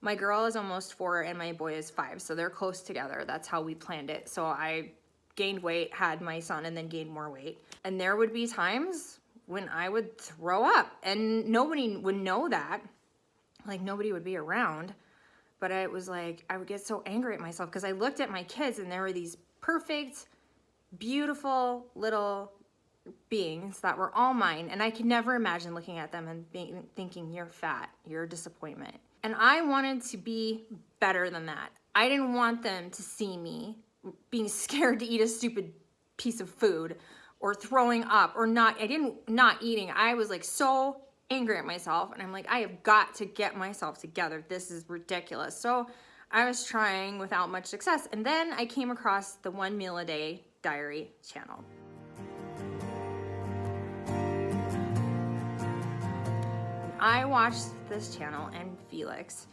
My girl is almost 4 and my boy is 5, so they're close together. That's how we planned it. So I gained weight, had my son, and then gained more weight. And there would be times when I would throw up, and nobody would know that. Like, nobody would be around. But it was like, I would get so angry at myself because I looked at my kids and there were these perfect, beautiful little beings that were all mine. And I could never imagine looking at them and thinking, you're fat, you're a disappointment. And I wanted to be better than that. I didn't want them to see me being scared to eat a stupid piece of food or throwing up or not eating. I was like so angry at myself, and I'm like, I have got to get myself together. This is ridiculous. So I was trying without much success. And then I came across the 1 Meal a Day Diary channel. I watched this channel and Felix,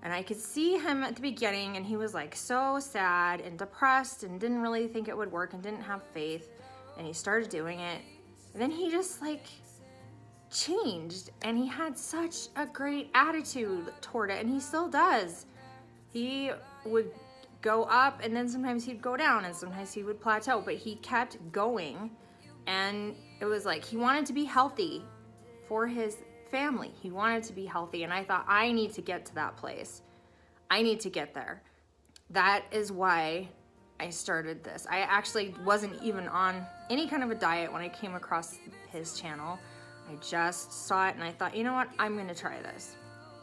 and I could see him at the beginning, and he was like so sad and depressed and didn't really think it would work and didn't have faith. And he started doing it, and then he just like changed, and he had such a great attitude toward it, and he still does. He would go up, and then sometimes he'd go down, and sometimes he would plateau, but he kept going. And it was like he wanted to be healthy for his family. He wanted to be healthy, and I thought, I need to get to that place. I need to get there. That is why I started this. I actually wasn't even on any kind of a diet when I came across his channel. I just saw it and I thought, you know what, I'm gonna try this.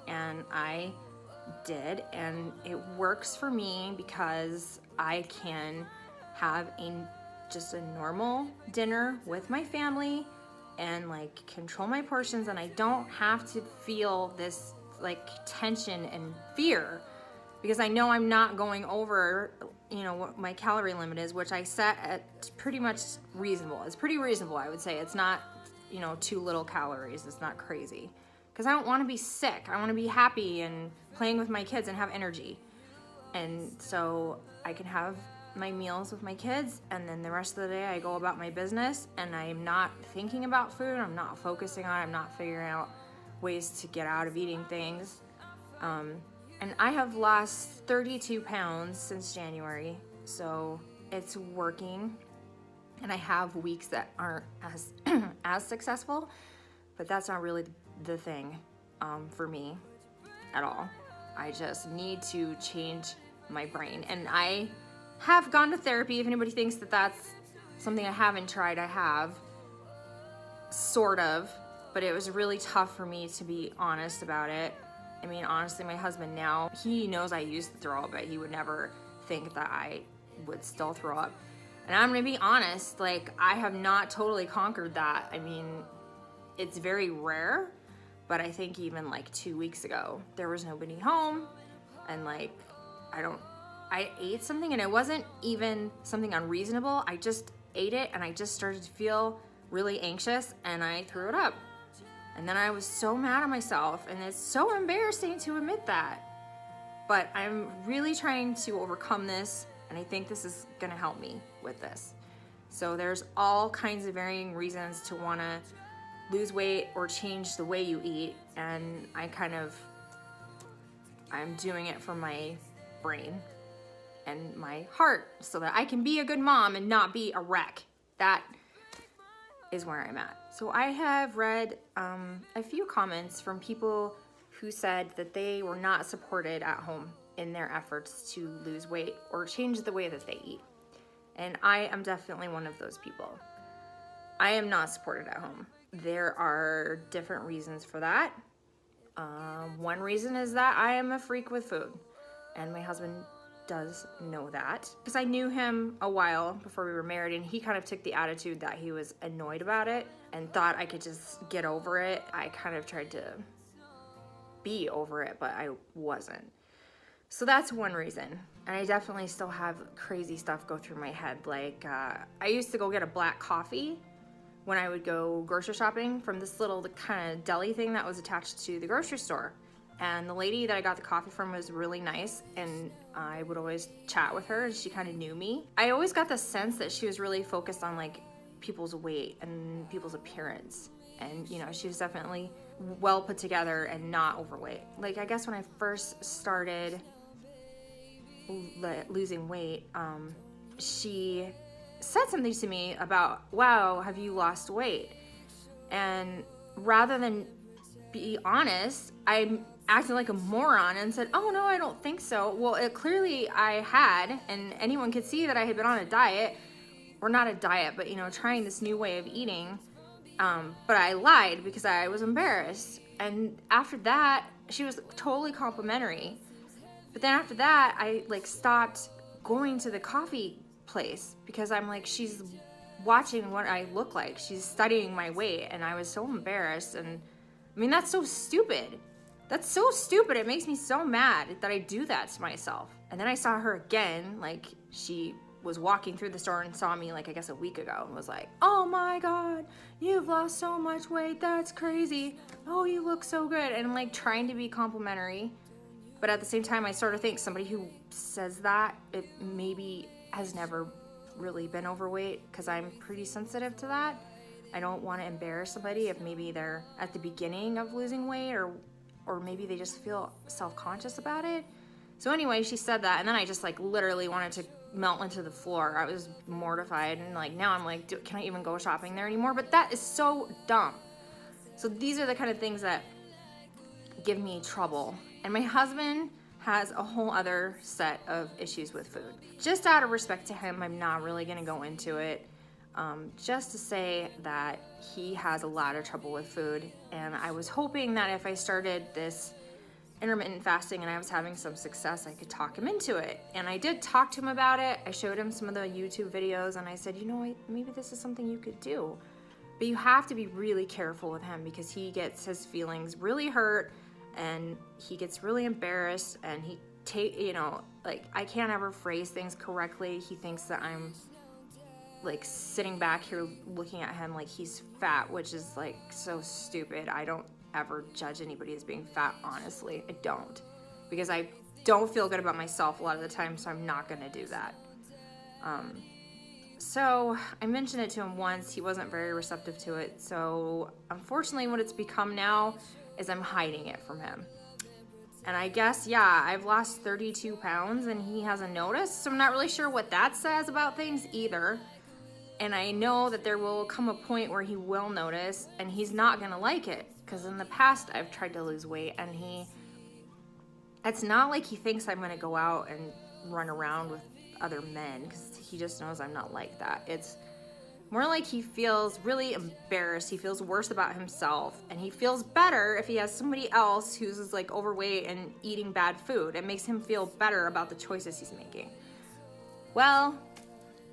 And I did, and it works for me because I can have just a normal dinner with my family and like control my portions, and I don't have to feel this like tension and fear because I know I'm not going over, you know, what my calorie limit is, which I set at pretty much reasonable. It's pretty reasonable, I would say. It's not, you know, too little calories. It's not crazy. Because I don't want to be sick. I want to be happy and playing with my kids and have energy. And so I can have my meals with my kids, and then the rest of the day I go about my business, and I'm not thinking about food. I'm not focusing on it. I'm not figuring out ways to get out of eating things. And I have lost 32 pounds since January, so it's working. And I have weeks that aren't as successful, but that's not really the thing for me at all. I just need to change my brain. And I have gone to therapy. If anybody thinks that that's something I haven't tried, I have, sort of, but it was really tough for me to be honest about it. I mean, honestly, my husband now, he knows I used to throw up, but he would never think that I would still throw up. And I'm gonna be honest, like, I have not totally conquered that. I mean, it's very rare, but I think even like 2 weeks ago, there was nobody home, and like, I ate something, and it wasn't even something unreasonable. I just ate it, and I just started to feel really anxious, and I threw it up. And then I was so mad at myself, and it's so embarrassing to admit that. But I'm really trying to overcome this, and I think this is gonna help me with this. So there's all kinds of varying reasons to wanna lose weight or change the way you eat, and I'm doing it for my brain and my heart so that I can be a good mom and not be a wreck. That is where I'm at. So I have read a few comments from people who said that they were not supported at home in their efforts to lose weight or change the way that they eat. And I am definitely one of those people. I am not supported at home. There are different reasons for that. One reason is that I am a freak with food, and my husband does know that, because I knew him a while before we were married, and he kind of took the attitude that he was annoyed about it and thought I could just get over it. I kind of tried to be over it, but I wasn't. So that's one reason. And I definitely still have crazy stuff go through my head. Like, I used to go get a black coffee when I would go grocery shopping from this little kind of deli thing that was attached to the grocery store. And the lady that I got the coffee from was really nice, and I would always chat with her, and she kind of knew me. I always got the sense that she was really focused on like people's weight and people's appearance. And, you know, she was definitely well put together and not overweight. Like, I guess when I first started losing weight, she said something to me about, wow, have you lost weight? And rather than be honest, I acted like a moron and said, oh no, I don't think so. Well, clearly I had, and anyone could see that I had been on a diet, or not a diet, but, you know, trying this new way of eating. But I lied because I was embarrassed. And after that, she was totally complimentary. But then after that, I like stopped going to the coffee place because I'm like, she's watching what I look like. She's studying my weight, and I was so embarrassed. And I mean, that's so stupid. That's so stupid. It makes me so mad that I do that to myself. And then I saw her again, like she was walking through the store and saw me like, I guess a week ago, and was like, oh my God, you've lost so much weight. That's crazy. Oh, you look so good. And I'm like trying to be complimentary. But at the same time, I sort of think somebody who says that, it maybe has never really been overweight, because I'm pretty sensitive to that. I don't want to embarrass somebody if maybe they're at the beginning of losing weight, or maybe they just feel self-conscious about it. So anyway, she said that, and then I just like literally wanted to melt into the floor. I was mortified, and like now I'm like, can I even go shopping there anymore? But that is so dumb. So these are the kind of things that give me trouble. And my husband has a whole other set of issues with food. Just out of respect to him, I'm not really gonna go into it. Just to say that he has a lot of trouble with food, and I was hoping that if I started this intermittent fasting and I was having some success, I could talk him into it. And I did talk to him about it. I showed him some of the YouTube videos, and I said, you know, maybe this is something you could do. But you have to be really careful with him, because he gets his feelings really hurt, and he gets really embarrassed, and you know, like, I can't ever phrase things correctly. He thinks that I'm like sitting back here looking at him like he's fat, which is like so stupid. I don't ever judge anybody as being fat, honestly. I don't, because I don't feel good about myself a lot of the time, so I'm not gonna do that. So I mentioned it to him once. He wasn't very receptive to it. So unfortunately, what it's become now is I'm hiding it from him. And I guess, yeah, I've lost 32 pounds and he hasn't noticed. So I'm not really sure what that says about things either. And I know that there will come a point where he will notice, and he's not gonna like it. Because in the past, I've tried to lose weight, and it's not like he thinks I'm gonna go out and run around with other men, because he just knows I'm not like that. It's more like he feels really embarrassed. He feels worse about himself, and he feels better if he has somebody else who's like overweight and eating bad food. It makes him feel better about the choices he's making. Well,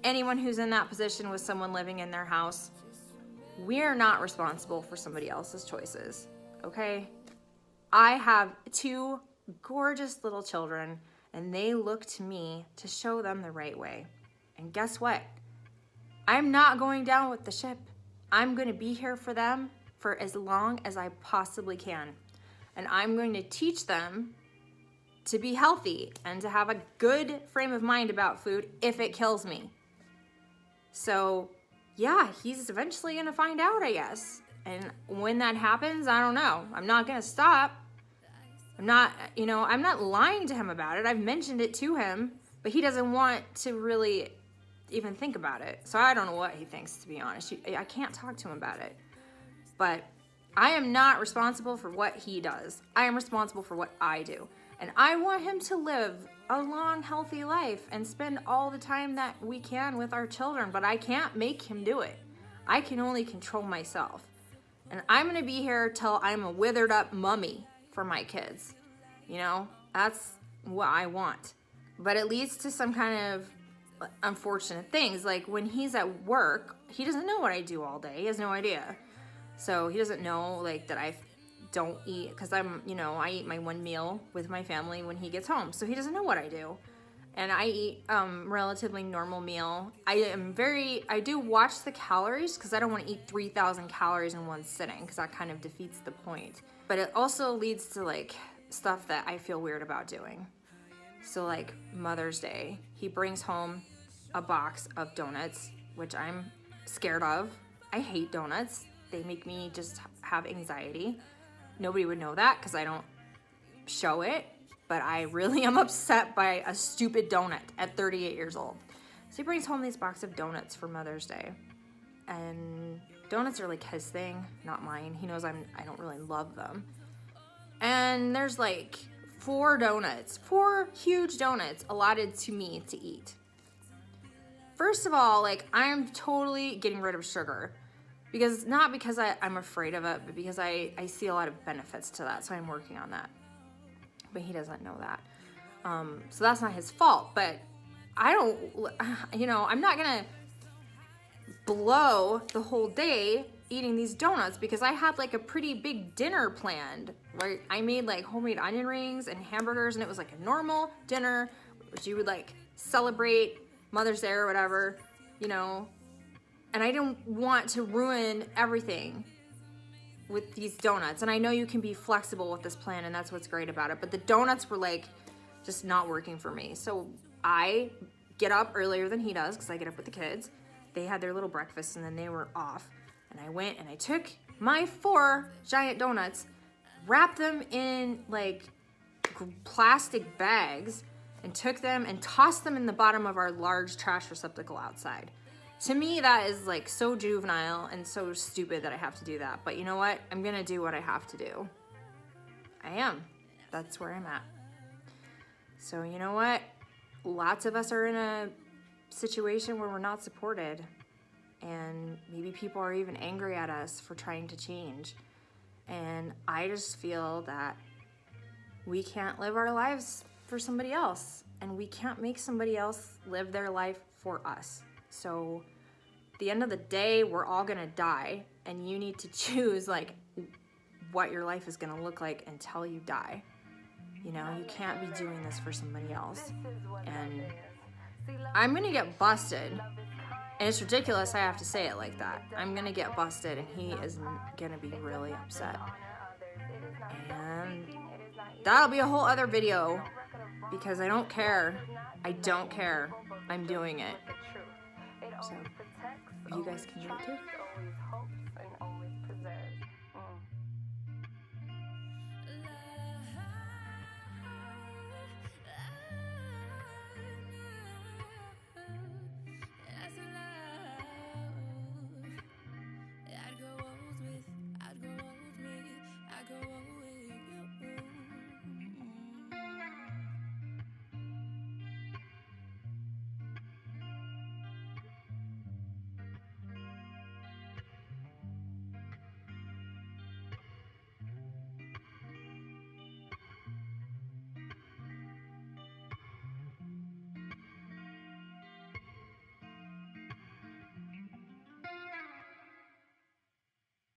anyone who's in that position with someone living in their house, we're not responsible for somebody else's choices, okay? I have 2 gorgeous little children, and they look to me to show them the right way. And guess what? I'm not going down with the ship. I'm going to be here for them for as long as I possibly can. And I'm going to teach them to be healthy and to have a good frame of mind about food if it kills me. So yeah, he's eventually gonna find out, I guess. And when that happens, I don't know. I'm not gonna stop. I'm not lying to him about it. I've mentioned it to him, but he doesn't want to really even think about it. So I don't know what he thinks, to be honest. I can't talk to him about it. But I am not responsible for what he does. I am responsible for what I do. And I want him to live a long, healthy life and spend all the time that we can with our children, but I can't make him do it. I can only control myself. And I'm gonna be here till I'm a withered up mummy for my kids. You know, that's what I want. But it leads to some kind of unfortunate things. Like when he's at work, he doesn't know what I do all day. He has no idea. So he doesn't know like that I don't eat, because I eat my 1 meal with my family when he gets home. So he doesn't know what I do. And I eat relatively normal meal. I do watch the calories, because I don't want to eat 3,000 calories in one sitting, because that kind of defeats the point. But it also leads to like stuff that I feel weird about doing. So like Mother's Day, he brings home a box of donuts, which I'm scared of. I hate donuts. They make me just have anxiety. Nobody would know that because I don't show it, but I really am upset by a stupid donut at 38 years old. So he brings home these box of donuts for Mother's Day. And donuts are like his thing, not mine. He knows I don't really love them. And there's like 4 huge donuts allotted to me to eat. First of all, like, I'm totally getting rid of sugar. Not because I'm afraid of it, but because I see a lot of benefits to that, so I'm working on that. But he doesn't know that. So that's not his fault, but I don't, I'm not gonna blow the whole day eating these donuts because I had like a pretty big dinner planned, right? I made like homemade onion rings and hamburgers, and it was like a normal dinner, which you would like celebrate Mother's Day or whatever, and I don't want to ruin everything with these donuts. And I know you can be flexible with this plan, and that's what's great about it, but the donuts were like just not working for me. So I get up earlier than he does because I get up with the kids. They had their little breakfast and then they were off. And I went and I took my 4 giant donuts, wrapped them in like plastic bags, and took them and tossed them in the bottom of our large trash receptacle outside. To me, that is like so juvenile and so stupid that I have to do that. But you know what? I'm gonna do what I have to do. I am. That's where I'm at. So you know what? Lots of us are in a situation where we're not supported. And maybe people are even angry at us for trying to change. And I just feel that we can't live our lives for somebody else, and we can't make somebody else live their life for us. So at the end of the day, we're all gonna die, and you need to choose like what your life is gonna look like until you die. You can't be doing this for somebody else. And I'm gonna get busted. And it's ridiculous I have to say it like that. I'm gonna get busted, and he is gonna be really upset. And that'll be a whole other video because I don't care. I don't care. I'm doing it. So you guys can do it too.